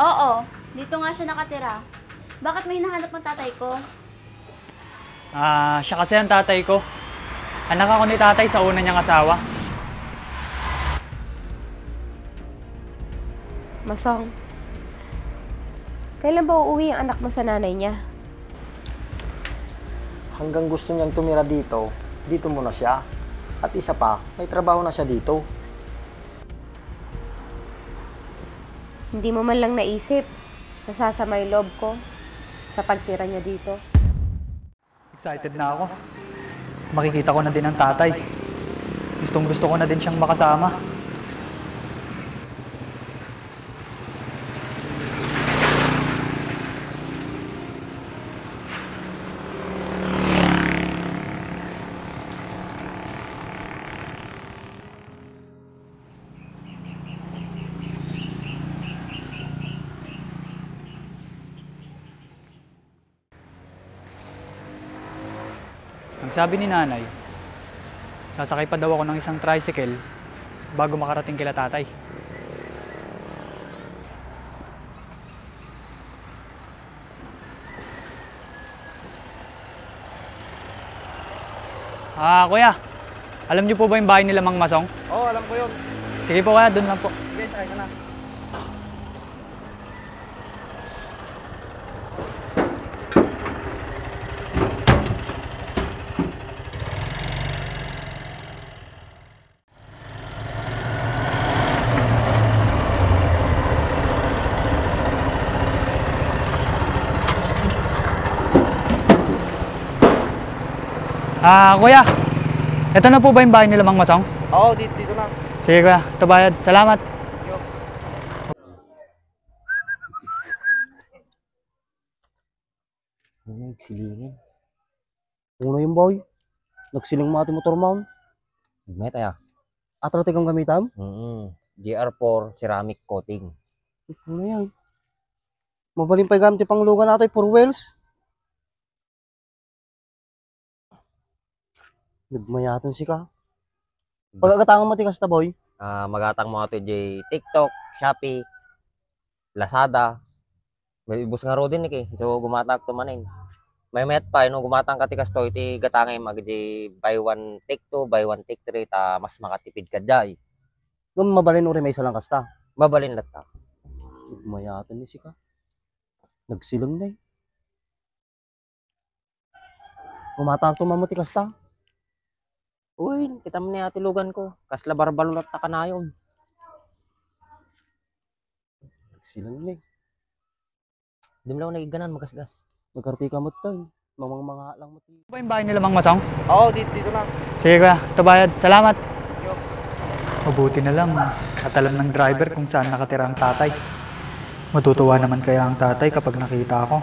Oo, dito nga siya nakatira. Bakit may hinahanap ng tatay ko? Siya kasi ang tatay ko. Anak ako ni tatay sa una niyang asawa. Masong, kailan ba uuwi ang anak mo sa nanay niya? Hanggang gusto niyang tumira dito, dito muna siya. At isa pa, may trabaho na siya dito. Hindi mo man lang naisip, nasasama yung loob ko sa pagtira niya dito. Excited na ako. Makikita ko na din ang tatay. Gustong gusto ko na din siyang makasama. Ang sabi ni nanay, sasakay pa daw ako ng isang tricycle bago makarating kila tatay. Kuya, alam niyo po ba yung bahay nila Mang Masong? Oo, alam ko yun. Sige po kuya, doon lang po. Sige, sakay ka na. Kuya, ito na po ba yung bahay nila Mang Masong? Oo, dito na. Sige kuya, ito bayad. Salamat. Nagsilingin. Uno yung boy. Nagsiling mo ating motor mount. May tayo. Atrate kang gamitam? GR4 ceramic coating. Ano yan? Mabaling pa gamit pang lugan natin for wheels. Nagmayatan si ka. Pagkakatangan mo tikas ta boy. Magatang mo ito TikTok, Shopee, Lazada. May ibus nga ro din so gumatang to manin. May met pa no gumatang ka tikas to iti gatangay mag buy one take two, buy one take three ta mas makatipid ka jay. Kung mabalin uri may isa lang kasta. Mabalin latta. Nagmayatan ni si ka. Nagsilang na eh. Gumatang to mamuti kasta. Uy, kita mo ni ati lugan ko. Kasla barbalo latta ka na yun. Nagsilang na eh. Di mo lang nagiganan magasgas. Nagkartika mo tayo. Mga lang mo tayo. Ito ba yung bahay nila Mang Masong? Oo, dito na. Sige kuya, ito bayad. Salamat. Mabuti na lang at alam ng driver kung saan nakatira ang tatay. Matutuwa naman kaya ang tatay kapag nakita ako.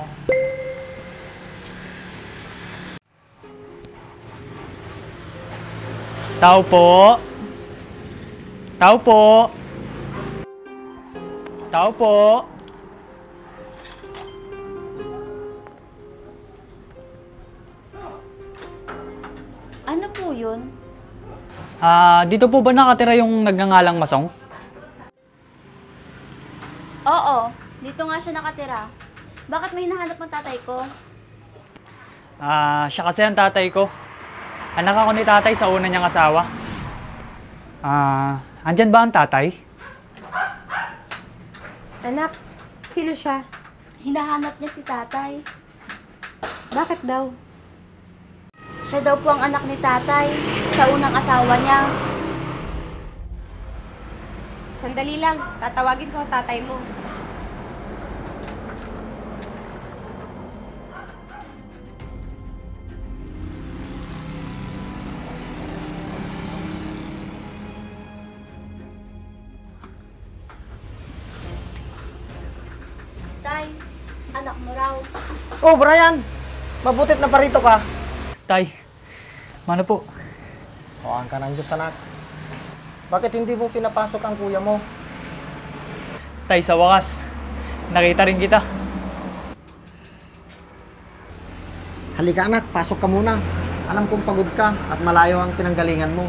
Tao po. Tao po. Tao po. Ano po yun? Dito po ba nakatira yung nagngangalang Masong? Oo, dito nga siya nakatira. Bakit may hinahanap ng tatay ko? Siya kasi ang tatay ko. Anak ako ni tatay sa una niyang asawa. Andyan ba ang tatay? Anak, sino siya? Hinahanap niya si tatay. Bakit daw? Siya daw po ang anak ni tatay sa unang asawa niya. Sandali lang, tatawagin ko ang tatay mo. Tay, anak mo raw. Oh Brian! Mabutit na parito ka. Tay, mano po? Kawaan ka ng Diyos anak. Bakit hindi mo pinapasok ang kuya mo? Tay, sa wakas, nakita rin kita. Halika anak, pasok ka muna. Alam kong pagod ka at malayo ang pinanggalingan mo.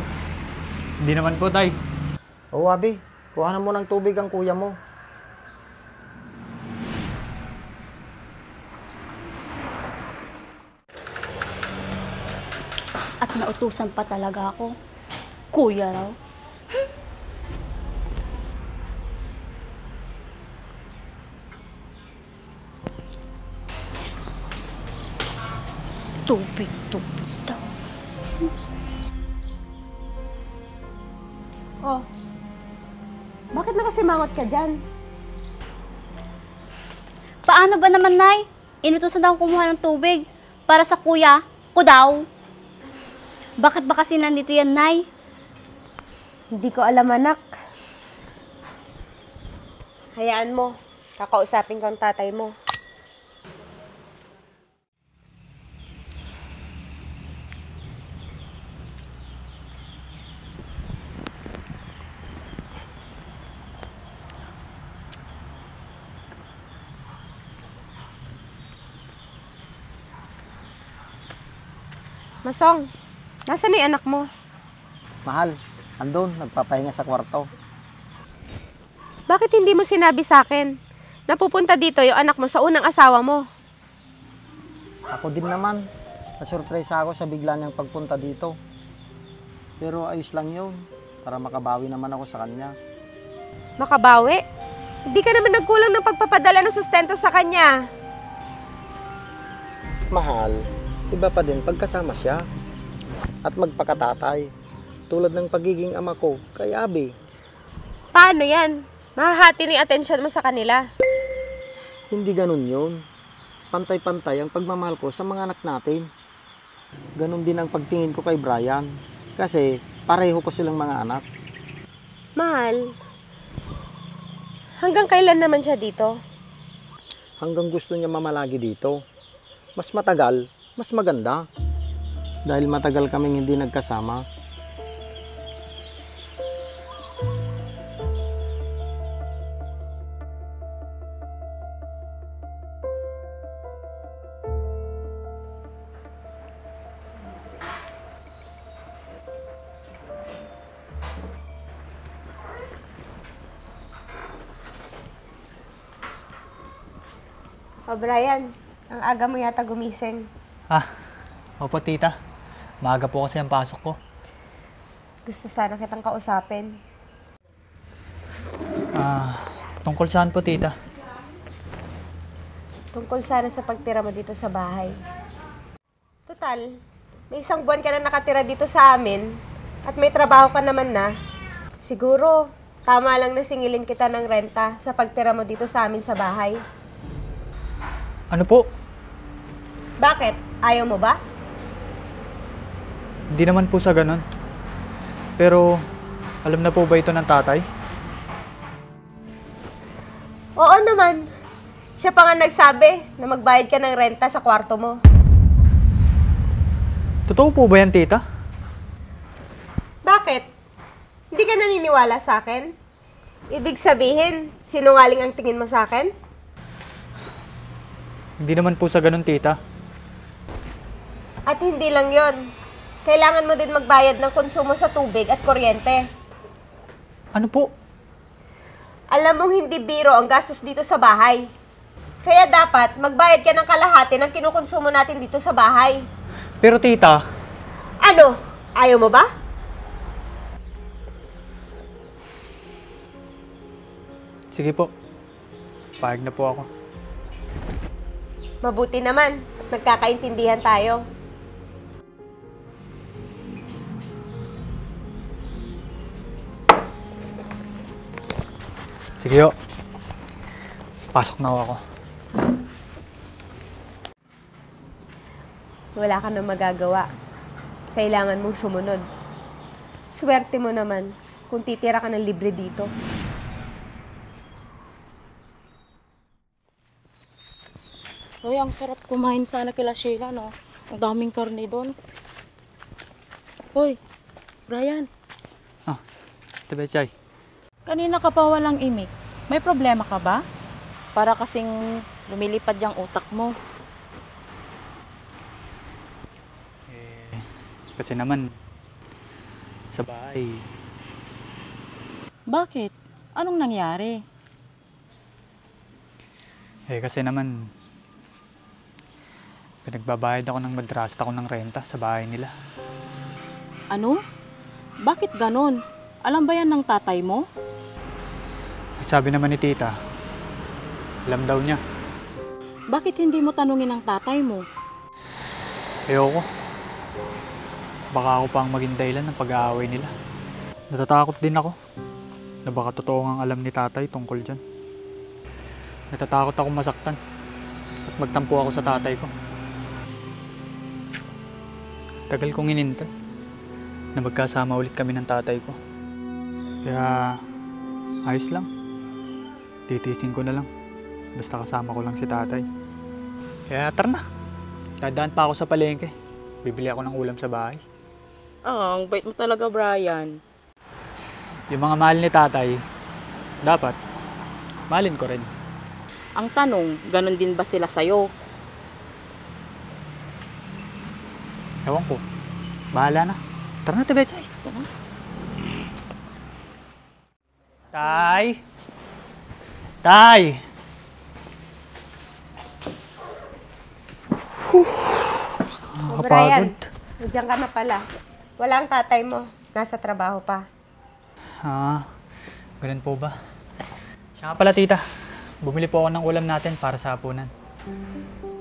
Hindi naman po, tay. Oo, Abi. Kuhanan mo ng tubig ang kuya mo. Nautusan pa talaga ako. Kuya raw. Tubig daw. Oh, bakit nakasimangot ka dyan? Paano ba naman, Nay? Inutusan akong kumuha ng tubig para sa kuya ko daw. Bakit ba kasi nandito yan, Nay? Hindi ko alam, anak. Hayaan mo. Kakausapin ko ang tatay mo. Masong, nasaan ni anak mo? Mahal, andun, nagpapahinga sa kwarto. Bakit hindi mo sinabi sa akin? Napupunta dito yung anak mo sa unang asawa mo. Ako din naman, nasurpresa ako sa bigla niyang pagpunta dito. Pero ayos lang yun, para makabawi naman ako sa kanya. Makabawi? Hindi ka naman nagkulang ng pagpapadala ng sustento sa kanya. Mahal, iba pa din pagkasama siya at magpakatatay. Tulad ng pagiging ama ko kay Abby. Paano yan? Mahahati ni atensyon mo sa kanila. Hindi ganun yun. Pantay-pantay ang pagmamahal ko sa mga anak natin. Ganun din ang pagtingin ko kay Brian. Kasi pareho ko silang mga anak. Mahal, hanggang kailan naman siya dito? Hanggang gusto niya mamalagi dito. Mas matagal, mas maganda. Dahil matagal kaming hindi nagkasama. O Brian, ang aga mo yata gumising. Opo, tita. Maaga po kasi ang pasok ko. Gusto sana kitang kausapin. Tungkol saan po, tita? Tungkol sana sa pagtira mo dito sa bahay. Total, may isang buwan ka na nakatira dito sa amin at may trabaho ka naman na. Siguro, tama lang na singilin kita ng renta sa pagtira mo dito sa amin sa bahay. Ano po? Bakit? Ayaw mo ba? Hindi naman po sa ganun. Pero, alam na po ba ito ng tatay? Oo naman. Siya pa nga nagsabi na magbayad ka ng renta sa kwarto mo. Totoo po ba yan, tita? Bakit? Hindi ka naniniwala sa akin? Ibig sabihin, sinungaling ang tingin mo sa akin? Hindi naman po sa ganun, tita. At hindi lang yon. Kailangan mo din magbayad ng konsumo sa tubig at kuryente. Ano po? Alam mong hindi biro ang gastos dito sa bahay. Kaya dapat magbayad ka ng kalahati ng kinukonsumo natin dito sa bahay. Pero tita, Ano? Ayaw mo ba? sige po. Payag na po ako. Mabuti naman. Nagkakaintindihan tayo. Sige ho. Pasok na ako. Wala ka na magagawa. Kailangan mong sumunod. Swerte mo naman kung titira ka ng libre dito. Uy, ang sarap kumain sana kila Sheila, no? Ang daming karne doon. Uy, Brian, Tibechay. kanina ka pa walang imik. May problema ka ba? Para kasing lumilipad yung utak mo. Kasi naman, sa bahay, Bakit? Anong nangyari? kasi naman, pinagbabayad ako ng madrasta ko ng renta sa bahay nila. Ano? Bakit ganon? Alam ba yan ng tatay mo? Sabi naman ni tita, alam daw niya. Bakit hindi mo tanungin ng tatay mo? Ayoko. Baka ako pa ang maging dahilan ng pag-aaway nila. Natatakot din ako na baka totoo ang alam ni tatay tungkol dyan. Natatakot ako masaktan at magtampo ako sa tatay ko. Tagal kong inintay na magkasama ulit kami ng tatay ko. Kaya ayos lang. Titisin ko na lang. Basta kasama ko lang si tatay. Kaya tara na. Dadaan pa ako sa palengke. Bibili ako ng ulam sa bahay. Ang bait mo talaga, Brian. Yung mga mahal ni tatay, dapat mahalin ko rin. Ang tanong, ganon din ba sila sa'yo? Ewan ko. Bahala na. Tara na, Tibetchay. Tara. Tay! Tay! O Brian, nandiyan ka na pala. Wala ang tatay mo. Nasa trabaho pa. Ganun po ba? Siya nga pala, tita. Bumili po ako ng ulam natin para sa hapunan.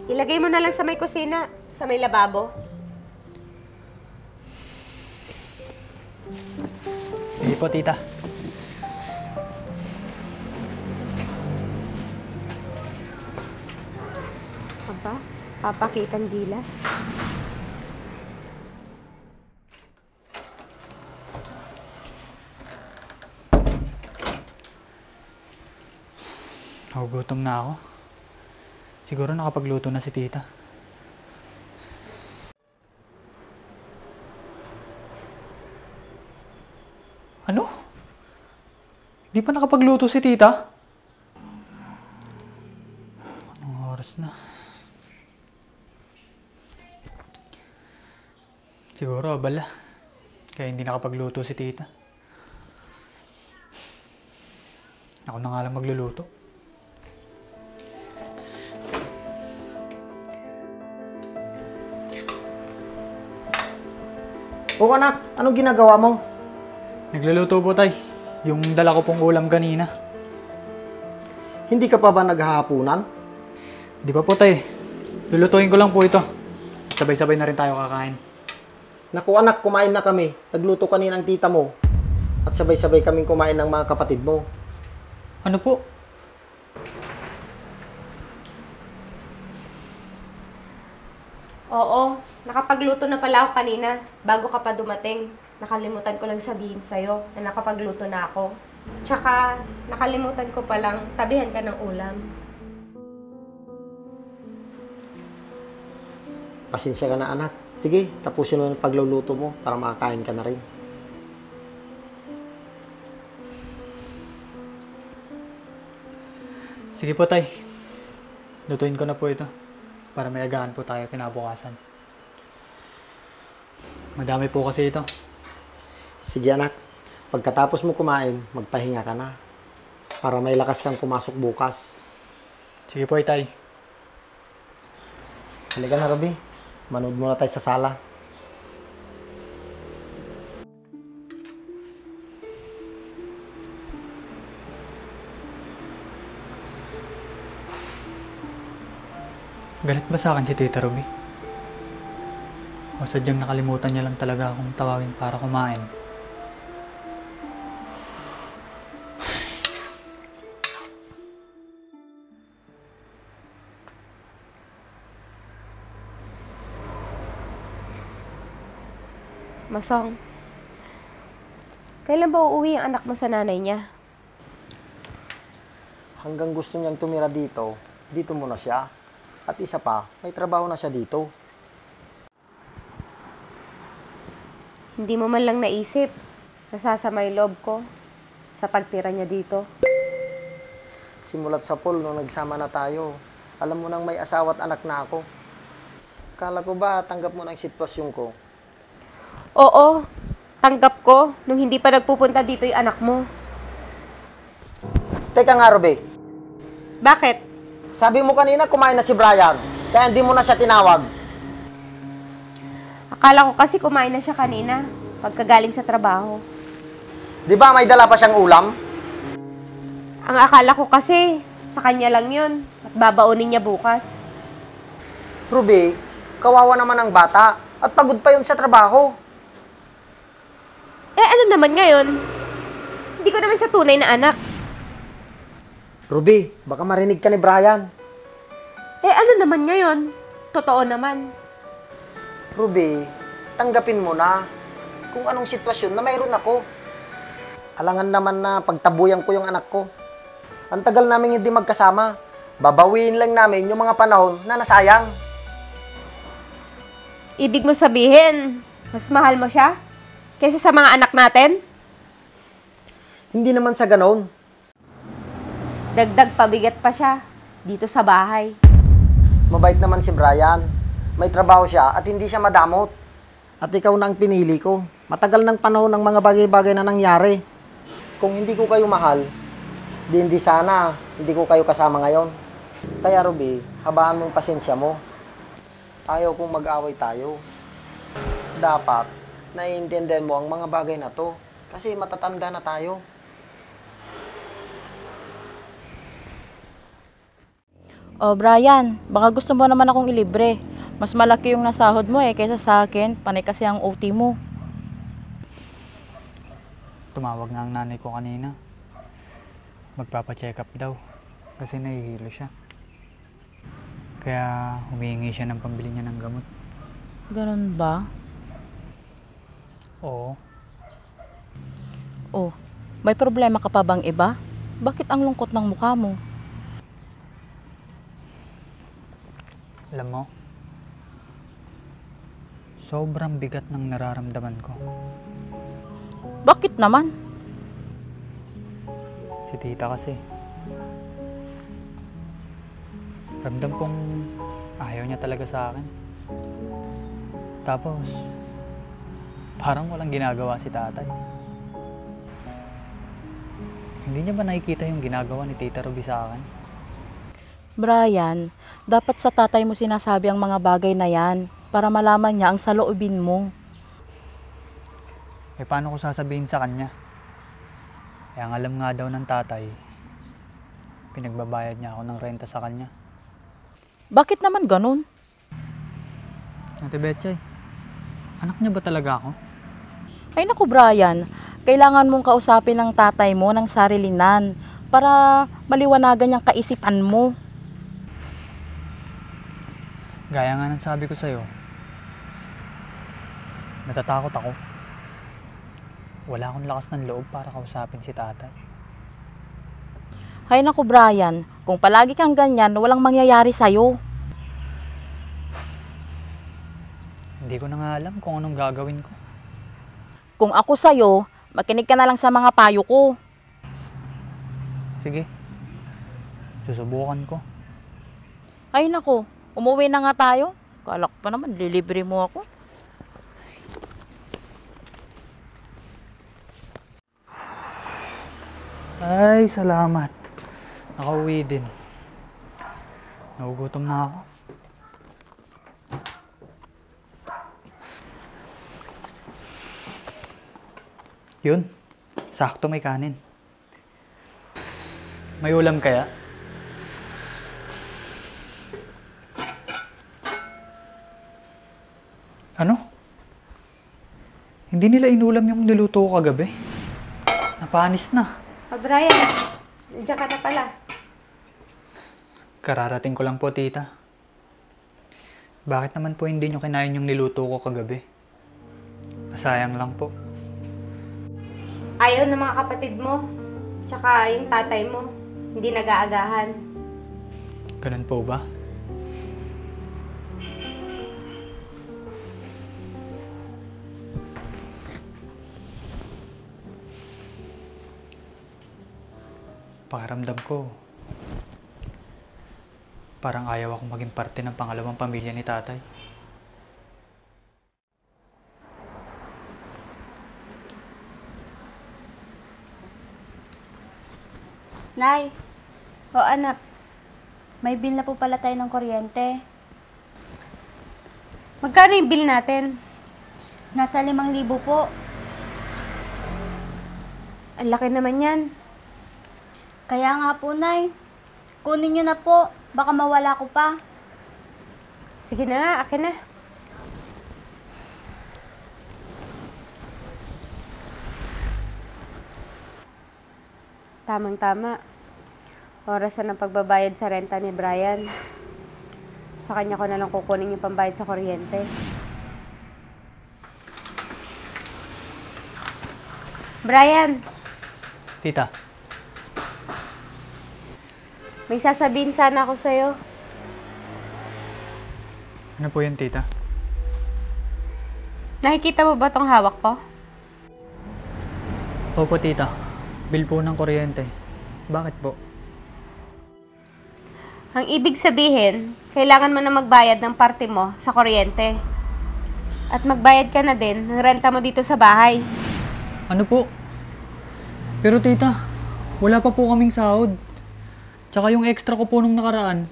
Ilagay mo na lang sa may kusina, sa may lababo. Sige po, tita. Aba, papakitang gilas. Nagugutom na ako. Siguro nakapagluto na si tita. Ano? Di pa nakapagluto si tita? Anong oras na? Siguro abala. Kaya hindi nakapagluto si tita. Ako na nga lang magluluto. O anak, anong ginagawa mo? Nagluluto po, tay. Yung dala ko pong ulam kanina. Hindi ka pa ba naghahapunan? Di pa po, tay. Lulutuin ko lang po ito. Sabay-sabay na rin tayo kakain. Naku anak, kumain na kami. Nagluto kanina ang tita mo. At sabay-sabay kaming kumain ng mga kapatid mo. Ano po? Oo, nakapagluto na pala ako kanina bago ka pa dumating. Nakalimutan ko lang sabihin sa'yo na nakapagluto na ako. Tsaka, nakalimutan ko palang tabihan ka ng ulam. Pasensya ka na anak. Sige, tapusin mo yung pagluluto mo para makakain ka na rin. Sige po, tay. Lutuin ko na po ito. Para may agahan po tayo kinabukasan. Madami po kasi ito. Sige anak, pagkatapos mo kumain, magpahinga ka na. Para may lakas kang pumasok bukas. Sige po, tay. Halika na, Robby. Manood muna tayo sa sala. Galit ba sa akin si Tita Ruby? O sadyang nakalimutan niya lang talaga akong tawagin para kumain? Masong, kailan ba uuwi ang anak mo sa nanay niya? Hanggang gusto niyang tumira dito, dito muna siya. At isa pa, may trabaho na siya dito. Hindi mo man lang naisip, nasasama yung loob ko sa pagtira niya dito. Simulat sa pool nung nagsama na tayo, alam mo nang may asawa at anak na ako. Kala ko ba tanggap mo na ang sitwasyon ko? Oo, tanggap ko nung hindi pa nagpupunta dito yung anak mo. Teka nga, Robby. Bakit? Sabi mo kanina kumain na si Brian, kaya hindi mo na siya tinawag. Akala ko kasi kumain na siya kanina. pagkagaling sa trabaho. Di ba may dala pa siyang ulam? Ang akala ko kasi, sa kanya lang yun. At babaunin niya bukas. Ruby, kawawa naman ang bata. At pagod pa yun sa trabaho. Eh ano naman ngayon? Hindi ko naman siya tunay na anak. Ruby, baka marinig ka ni Brian. Eh ano naman ngayon? Totoo naman. Ruby, tanggapin mo na kung anong sitwasyon na mayroon ako. Alangan naman na pagtabuyan ko yung anak ko. Ang tagal namin hindi magkasama. Babawiin lang namin yung mga panahon na nasayang. Ibig mo sabihin, mas mahal mo siya? Kaysa sa mga anak natin? Hindi naman sa ganon. Dagdag pabigat pa siya dito sa bahay. Mabait naman si Brian. May trabaho siya at hindi siya madamot. At ikaw na ang pinili ko. Matagal ng panahon ng mga bagay-bagay na nangyari. Kung hindi ko kayo mahal, hindi sana hindi ko kayo kasama ngayon. Kaya Ruby, habaan mo yung pasensya mo. Ayaw kong mag-away tayo. Dapat, naiintindihan mo ang mga bagay na to. Kasi matatanda na tayo. Oh, Brian, baka gusto mo naman akong ilibre. Mas malaki yung nasahod mo kaysa sa akin. Panay kasi ang OT mo. Tumawag nga ang nanay ko kanina. Magpapa-check up daw. Kasi nahihilo siya. Kaya humihingi siya ng pambili niya ng gamot. Ganun ba? Oo. Oh, may problema ka pa bang iba? Bakit ang lungkot ng mukha mo? Alam mo, sobrang bigat ng nararamdaman ko. Bakit naman? Si tita kasi. Ramdam kong ayaw niya talaga sa akin. Tapos, parang walang ginagawa si tatay. Hindi niya ba nakikita yung ginagawa ni Tita Ruby sa akin? Brian, dapat sa tatay mo sinasabi ang mga bagay na yan para malaman niya ang saloobin mo. Eh paano ko sasabihin sa kanya? Eh ang alam nga daw ng tatay, pinagbabayad niya ako ng renta sa kanya. Bakit naman ganun? Ate Betchay, anak niya ba talaga ako? Ay naku Brian, kailangan mong kausapin ng tatay mo ng sarilinan para maliwanagan yung kaisipan mo. Gaya nga ng sabi ko sa'yo, natatakot ako. Wala akong lakas ng loob para kausapin si tatay. Hay naku Brian, kung palagi kang ganyan, walang mangyayari sa'yo. Hindi ko na nga alam kung anong gagawin ko. Kung ako sa'yo, makinig ka na lang sa mga payo ko. Sige, susubukan ko. Ay naku, umuwi na nga tayo. Kala ko pa naman, lilibre mo ako. Ay, salamat. Nakauwi din. Nagugutom na ako. Yun, sakto may kanin. May ulam kaya? Ano? Hindi nila inulam yung niluto ko kagabi. Napanis na. Oh, Brian, nandiyan ka na pala. Kararating ko lang po, tita. Bakit naman po hindi nyo kinain yung niluto ko kagabi? Masayang lang po. Ayaw ng mga kapatid mo, tsaka yung tatay mo, hindi nag-aagahan. Ganun po ba? Pakiramdam ko, parang ayaw akong maging parte ng pangalawang pamilya ni tatay. Nay, O anak, may bill na po pala tayo ng kuryente. magkano yung bill natin? Nasa 5,000 po. Ang laki naman yan. Kaya nga po, Nay. Kunin niyo na po. Baka mawala ko pa. Sige na nga, akin na. Tamang-tama. Oras na ng pagbabayad sa renta ni Brian. Sa kanya ko na lang kukunin yung pambayad sa kuryente. Brian, Tita, may sasabihin sana ako sa'yo. ano po yan, tita? Nakikita mo ba tong hawak ko? Opo, tita. Bill po ng kuryente. Bakit po? Ang ibig sabihin, kailangan mo na magbayad ng parte mo sa kuryente. At magbayad ka na din ng renta mo dito sa bahay. Ano po? Pero tita, wala pa po kaming sahod. Tsaka yung extra ko po nung nakaraan,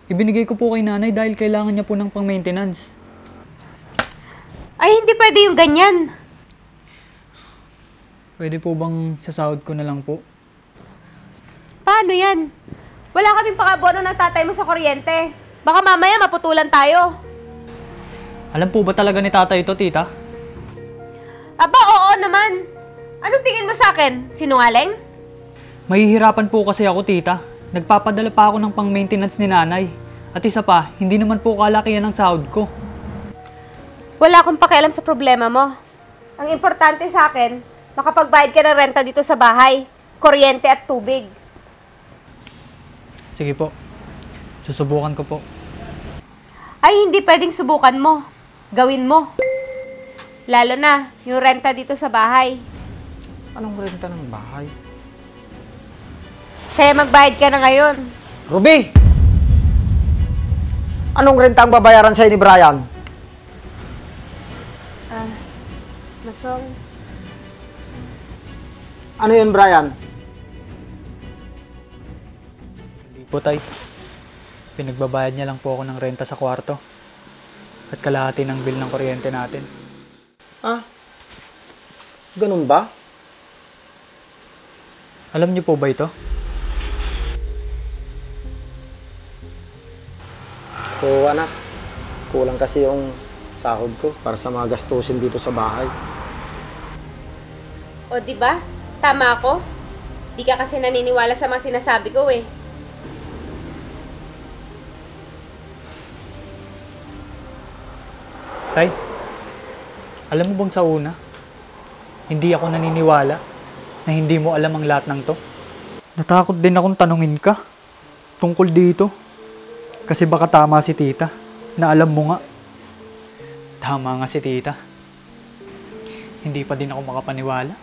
ibinigay ko po kay nanay dahil kailangan niya po ng pang-maintenance. Ay, hindi pwede yung ganyan. Pwede po bang sa sahod ko na lang po? Paano yan? Wala kaming pakabono ng tatay mo sa kuryente. Baka mamaya maputulan tayo. Alam po ba talaga ni tatay ito, tita? Aba, oo naman. Anong tingin mo sa akin? Sinungaling? Mahihirapan po kasi ako, tita. Nagpapadala pa ako ng pang-maintenance ni nanay. At isa pa, hindi naman po kalakihan ng sahod ko. Wala akong pakialam sa problema mo. Ang importante sa akin, makapagbayad ka ng renta dito sa bahay, kuryente at tubig. Sige po. Susubukan ko po. Ay, hindi pwedeng subukan mo. Gawin mo. Lalo na, yung renta dito sa bahay. Anong renta ng bahay? Kaya magbayad ka na ngayon. Ruby! Anong renta ang babayaran sa'yo ni Brian? Masong. Ano yun, Brian? Hindi po, tay. Pinagbabayad niya lang po ako ng renta sa kwarto. At kalahati ng bill ng kuryente natin. Ah? Ganun ba? Alam niyo po ba ito? Oo, anak. Kulang kasi yung sahod ko para sa mga gastusin dito sa bahay. O, di ba? Tama ako. Di ka kasi naniniwala sa mga sinasabi ko eh. Tay, alam mo bang sa una, hindi ako naniniwala na hindi mo alam ang lahat ng to. Natakot din akong tanungin ka tungkol dito. Kasi baka tama si tita na alam mo nga. Tama nga si tita. Hindi pa din ako makapaniwala.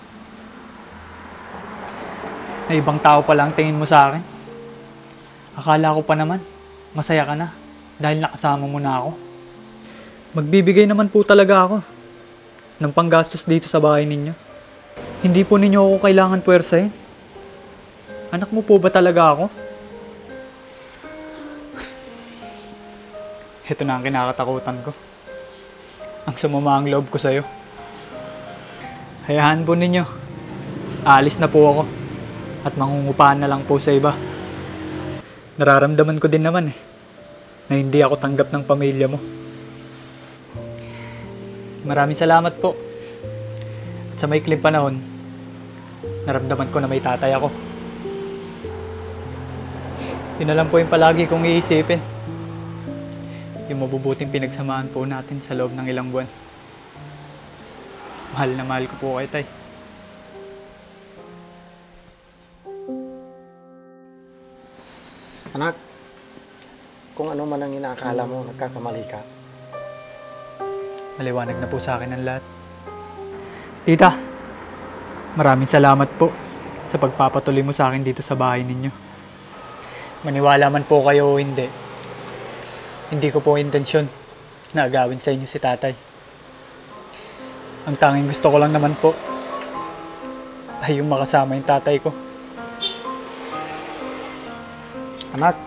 Na ibang tao pala ang tingin mo sa akin. Akala ko pa naman, masaya ka na dahil nakasama mo na ako. Magbibigay naman po talaga ako ng panggastos dito sa bahay ninyo. Hindi po ninyo ako kailangan puwersahin. Anak mo po ba talaga ako? Ito na ang kinakatakutan ko. Ang sumama ang loob ko sa'yo. Hayaan po ninyo. Aalis na po ako. At mangungupahan na lang po sa iba. Nararamdaman ko din naman na hindi ako tanggap ng pamilya mo. Maraming salamat po. At sa maikling panahon, naramdaman ko na may tatay ako. Yun na lang po yung palagi kong iisipin. Yung mabubuting pinagsamahan po natin sa loob ng ilang buwan. Mahal na mahal ko po kayo, tay. Anak, kung ano man ang inaakala mo, nagkakamali ka. Maliwanag na po sa akin ang lahat. Tita, maraming salamat po sa pagpapatuloy mo sa akin dito sa bahay ninyo. Maniwala man po kayo o hindi, hindi ko po intensyon na agawin sa inyo si tatay. Ang tanging gusto ko lang naman po ay yung makasama yung tatay ko. Anak,